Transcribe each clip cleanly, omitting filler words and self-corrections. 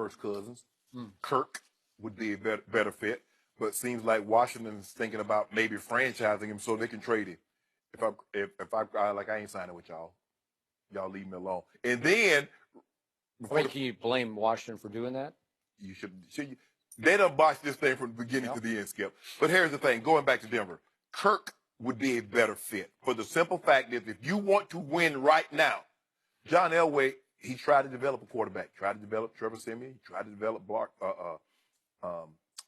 first Cousins. Kirk would be a better fit, but it seems like Washington's thinking about maybe franchising him so they can trade him. I ain't signing with y'all. Y'all leave me alone. And then, Wait, can you blame Washington for doing that? You should they done botched this thing from the beginning to the end, Skip. But here's the thing, going back to Denver, Kirk would be a better fit for the simple fact that if you want to win right now, John Elway, he tried to develop a quarterback, tried to develop Trevor Siemian, tried to develop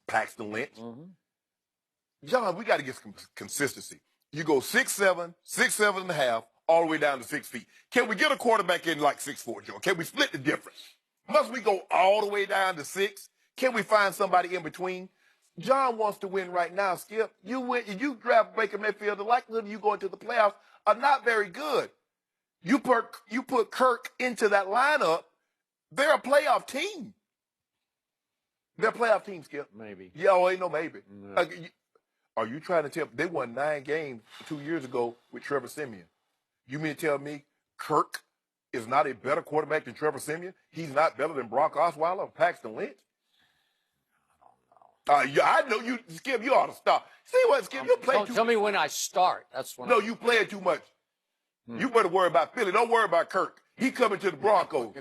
Paxton Lynch. John, we got to get some consistency. You go 6'7", 6'7.5", all the way down to 6 feet. Can we get a quarterback in like 6'4", Joe? Can we split the difference? Must we go all the way down to 6? Can we find somebody in between? John wants to win right now, Skip. You draft Baker Mayfield, the likelihood of you going to the playoffs are not very good. You put Kirk into that lineup, they're a playoff team. They're a playoff team, Skip. Maybe. Yeah, oh, ain't no maybe. No. Are you trying to tell me they won 9 games 2 years ago with Trevor Siemian? You mean to tell me Kirk is not a better quarterback than Trevor Siemian? He's not better than Brock Osweiler or Paxton Lynch? I know you, Skip. You ought to stop. See what, Skip? You play too. Tell me when I start. That's when. No, you playing too much. You better worry about Philly. Don't worry about Kirk. He coming to the Broncos.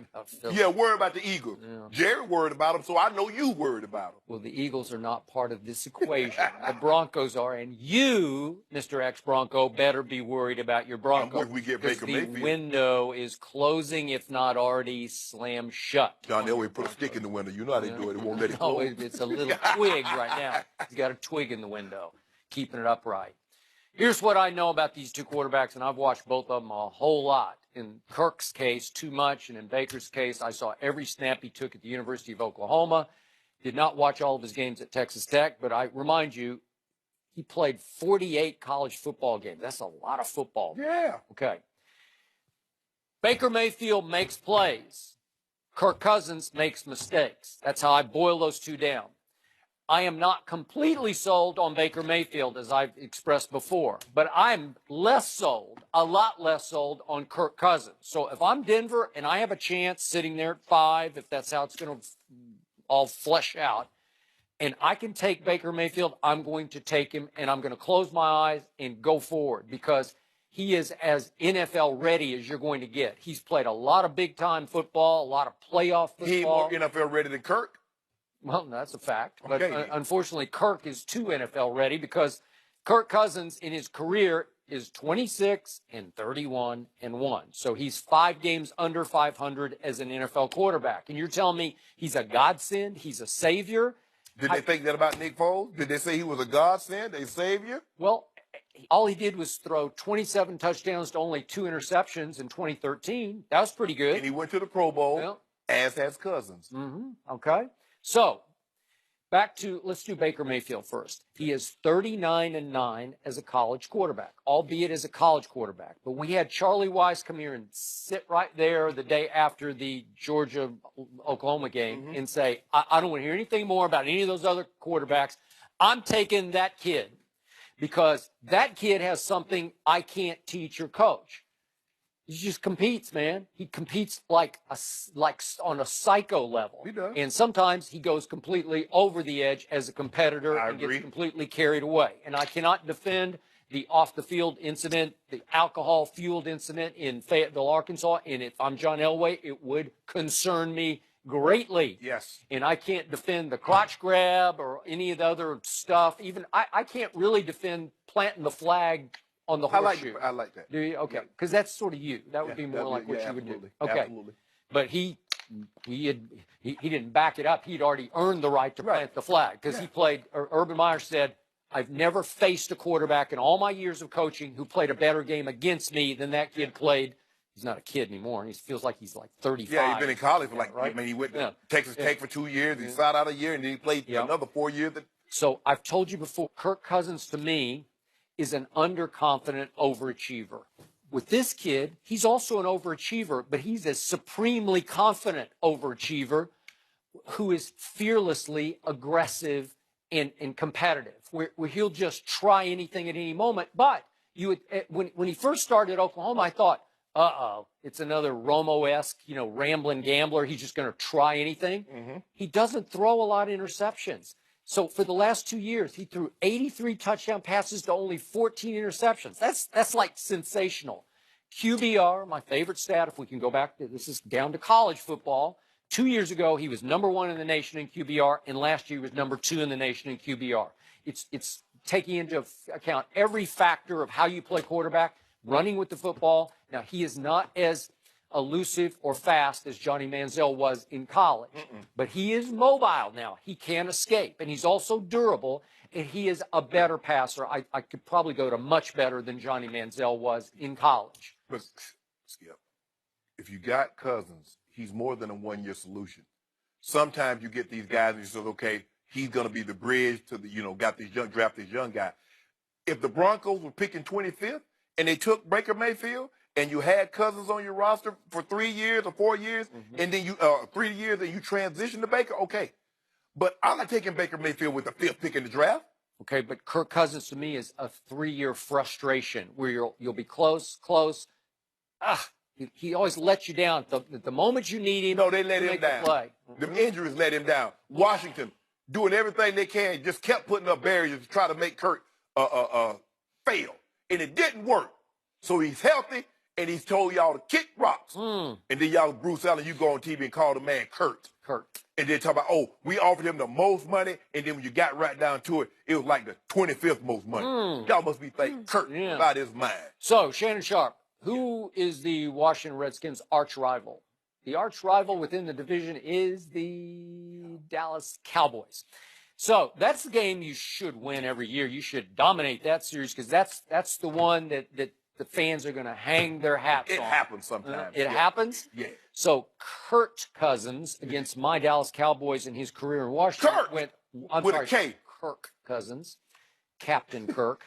Yeah, worry about the Eagles. Yeah. Jerry worried about him, so I know you worried about him. Well, the Eagles are not part of this equation. The Broncos are, and you, Mr. Ex-Bronco, better be worried about your Broncos. We get Baker Mayfield. The window is closing, if not already slammed shut. John Elway put a stick in the window. You know how they do it. It won't let it close. No, it's a little twig right now. He's got a twig in the window, keeping it upright. Here's what I know about these two quarterbacks, and I've watched both of them a whole lot. In Kirk's case, too much, and in Baker's case, I saw every snap he took at the University of Oklahoma. Did not watch all of his games at Texas Tech, but I remind you, he played 48 college football games. That's a lot of football. Yeah. Okay. Baker Mayfield makes plays. Kirk Cousins makes mistakes. That's how I boil those two down. I am not completely sold on Baker Mayfield, as I've expressed before, but I'm less sold, a lot less sold on Kirk Cousins. So if I'm Denver and I have a chance sitting there at 5, if that's how it's going to all flesh out, and I can take Baker Mayfield, I'm going to take him, and I'm going to close my eyes and go forward because he is as NFL ready as you're going to get. He's played a lot of big-time football, a lot of playoff football. He ain't more NFL ready than Kirk? Well, that's a fact. But Okay. Unfortunately, Kirk is too NFL ready because Kirk Cousins in his career is 26 and 31 and 1. So he's 5 games under 500 as an NFL quarterback. And you're telling me he's a godsend? He's a savior? Did they think that about Nick Foles? Did they say he was a godsend, a savior? Well, all he did was throw 27 touchdowns to only 2 interceptions in 2013. That was pretty good. And he went to the Pro Bowl, Well, as has Cousins. Okay. So, back to, let's do Baker Mayfield first. He is 39-9 as a college quarterback, albeit as a college quarterback. But we had Charlie Weiss come here and sit right there the day after the Georgia-Oklahoma game and say, I don't want to hear anything more about any of those other quarterbacks. I'm taking that kid because that kid has something I can't teach or coach. He just competes, man. He competes like on a psycho level. He does. And sometimes he goes completely over the edge as a competitor and gets completely carried away. And I cannot defend the off-the-field incident, the alcohol-fueled incident in Fayetteville, Arkansas. And if I'm John Elway, it would concern me greatly. Yes. And I can't defend the crotch grab or any of the other stuff. Even I can't really defend planting the flag on the horseshoe. I like that. Do you? Okay. Because that's sort of you. That would be more like what you would do. Okay. Absolutely. But he didn't back it up. He'd already earned the right to plant the flag because he played, or Urban Meyer said, I've never faced a quarterback in all my years of coaching who played a better game against me than that kid played. He's not a kid anymore. He feels like he's like 35. Yeah, he's been in college for right? I mean, he went to Texas Tech for 2 years. He sat out a year, and then he played another 4 years. So I've told you before, Kirk Cousins to me is an underconfident overachiever. With this kid, he's also an overachiever, but he's a supremely confident overachiever who is fearlessly aggressive and competitive, where he'll just try anything at any moment. But when he first started at Oklahoma, I thought, uh-oh, it's another Romo-esque, rambling gambler. He's just going to try anything. Mm-hmm. He doesn't throw a lot of interceptions. So for the last 2 years, he threw 83 touchdown passes to only 14 interceptions. That's like sensational. QBR, my favorite stat, if we can go back, this is down to college football. 2 years ago, he was #1 in the nation in QBR, and last year he was #2 in the nation in QBR. It's taking into account every factor of how you play quarterback, running with the football. Now, he is not as elusive or fast as Johnny Manziel was in college, but he is mobile now. He can escape, and he's also durable, and he is a better passer. I could probably go to much better than Johnny Manziel was in college. But, Skip, if you got Cousins, he's more than a one-year solution. Sometimes you get these guys and you say, okay, he's going to be the bridge to the, draft this young guy. If the Broncos were picking 25th and they took Baker Mayfield and you had Cousins on your roster for 3 years or 4 years, and then 3 years and you transition to Baker, okay. But I'm not taking Baker Mayfield with the 5th pick in the draft. Okay, but Kirk Cousins to me is a 3-year frustration where you'll be close. He always lets you down. The moment you need him, no, they let him down. The injuries let him down. Washington doing everything they can, just kept putting up barriers to try to make Kirk fail, and it didn't work. So he's healthy, and he's told y'all to kick rocks. And then y'all, Bruce Allen, you go on TV and call the man Kurt. And then talk about, oh, we offered him the most money, and then when you got right down to it, it was like the 25th most money. Y'all must be thinking Kurt about his mind. So, Shannon Sharp, who is the Washington Redskins' arch rival? The arch rival within the division is the Dallas Cowboys. So that's the game you should win every year. You should dominate that series because that's the one that the fans are going to hang their hats on. It happens sometimes. It happens? Yeah. So Kirk Cousins against my Dallas Cowboys in his career in Washington went with a K. Kirk Cousins, Captain Kirk.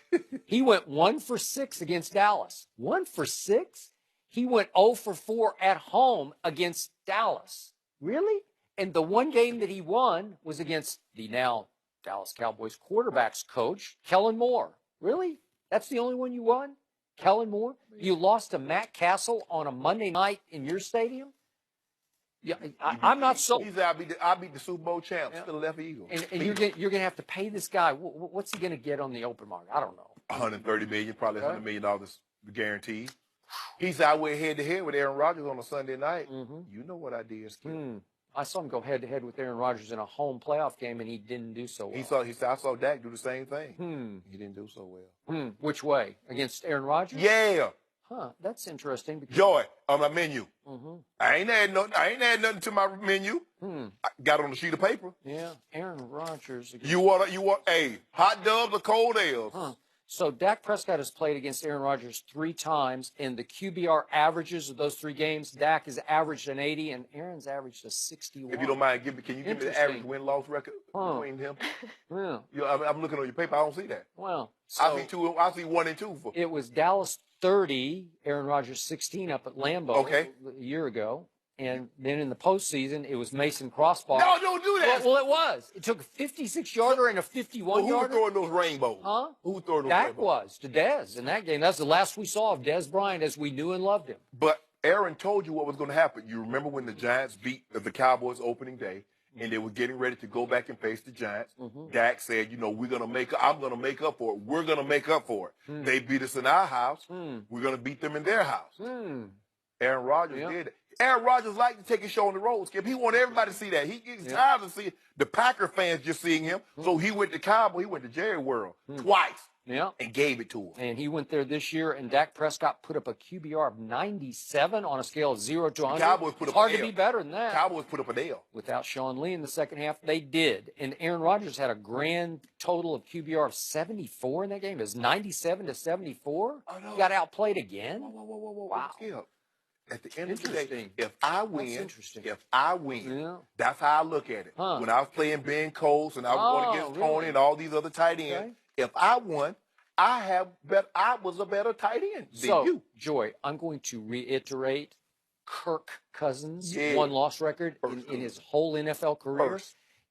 He went 1 for 6 against Dallas. 1 for 6? He went 0 for 4 at home against Dallas. Really? And the one game that he won was against the now Dallas Cowboys quarterbacks coach, Kellen Moore. Really? That's the only one you won? Kellen Moore? You lost to Matt Castle on a Monday night in your stadium? Yeah, I'm not so. He said, I beat the Super Bowl champ, Philadelphia Eagles. And you're going to have to pay this guy. What's he going to get on the open market? I don't know. $130 million, probably $100 million guaranteed. He said, I went head-to-head with Aaron Rodgers on a Sunday night. You know what I did, Skip. I saw him go head-to-head with Aaron Rodgers in a home playoff game, and he didn't do so well. He said, I saw Dak do the same thing. He didn't do so well. Which way? Against Aaron Rodgers? Yeah. Huh, that's interesting. Because... Joy, on my menu. I ain't add nothing to my menu. I got it on a sheet of paper. Yeah, Aaron Rodgers. You want hot dogs or cold ales? So Dak Prescott has played against Aaron Rodgers 3 times. In the QBR averages of those 3 games, Dak has averaged an 80 and Aaron's averaged a 61. If you don't mind, can you give me the average win-loss record between them? Yeah. I'm looking on your paper. I don't see that. Well, so I see 1 and 2. It was Dallas 30, Aaron Rodgers 16 up at Lambeau a year ago. And then in the postseason, it was Mason Crossbar. No, don't do that. Well, it was. It took a 56-yarder and a 51-yarder. Who was throwing those rainbows? Who was throwing those Dak rainbows? was to Dez in that game. That's the last we saw of Dez Bryant as we knew and loved him. But Aaron told you what was going to happen. You remember when the Giants beat the Cowboys opening day, and they were getting ready to go back and face the Giants. Dak said, I'm going to make up for it. We're going to make up for it. They beat us in our house. We're going to beat them in their house. Aaron Rodgers did it. Aaron Rodgers liked to take his show on the road, Skip. He wanted everybody to see that. He gets tired of seeing the Packer fans just seeing him. So he went to Cowboy. He went to Jerry World twice and gave it to him. And he went there this year, and Dak Prescott put up a QBR of 97 on a scale of 0 to 100. Cowboys put up hard to be better than that. Cowboys put up an L. Without Sean Lee in the second half, they did. And Aaron Rodgers had a grand total of QBR of 74 in that game. It was 97 to 74. Oh, no. He got outplayed again. Whoa. Wow. Skip. At the end of the day, if I win, that's how I look at it. When I was playing Ben Coles and I was going against Tony and all these other tight ends, if I won, I was a better tight end than you. Joy, I'm going to reiterate Kirk Cousins' one-loss record in his whole NFL career.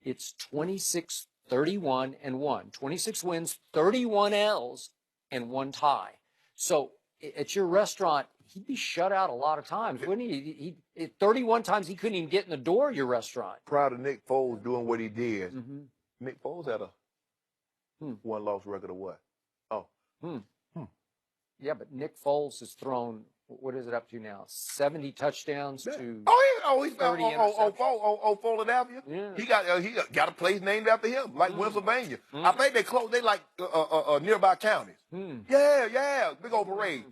It's 26, 31, and 1. 26 wins, 31 L's, and 1 tie. So at your restaurant, he'd be shut out a lot of times, wouldn't he? 31 times he couldn't even get in the door of your restaurant. Proud of Nick Foles doing what he did. Mm-hmm. Nick Foles had a one-loss record of what? Oh. Yeah, but Nick Foles has thrown, what is it up to now? 70 touchdowns to He's 30 Philadelphia. Yeah. He got a place named after him, like Pennsylvania. I think they like nearby counties. Yeah, big old parade.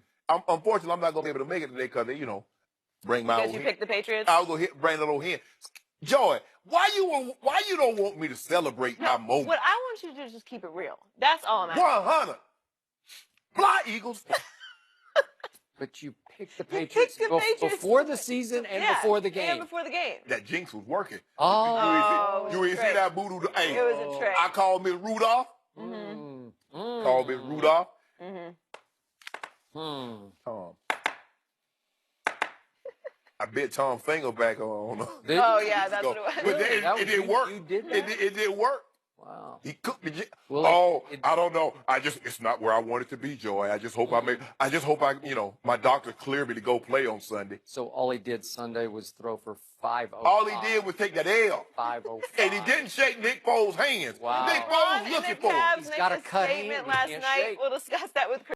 Unfortunately, I'm not gonna be able to make it today because bring my Because old you hen. picked the Patriots? I'll go bring that old hen. Joy, why you don't want me to celebrate my moment? What I want you to do is just keep it real. That's all I'm asking. 100. Fly Eagles. But you picked the Patriots, before the season and before the game. And before the game. That jinx was working. Oh, you ain't see that voodoo? Hey, it was a trick. I called Miss Rudolph. Called Miss Rudolph. Tom. I bet Tom Finger back on. Oh yeah, that's what it was. But it didn't work. You did that? It didn't work. Wow. He cooked the. Well, I don't know. It's not where I want it to be, Joy. I just hope my doctor cleared me to go play on Sunday. So all he did Sunday was throw for 505. All he did was take that L. 505. And he didn't shake Nick Foles' hands. Wow. Nick Foles looking for him. He's got a cut hand. Statement last night. We'll discuss that with Chris.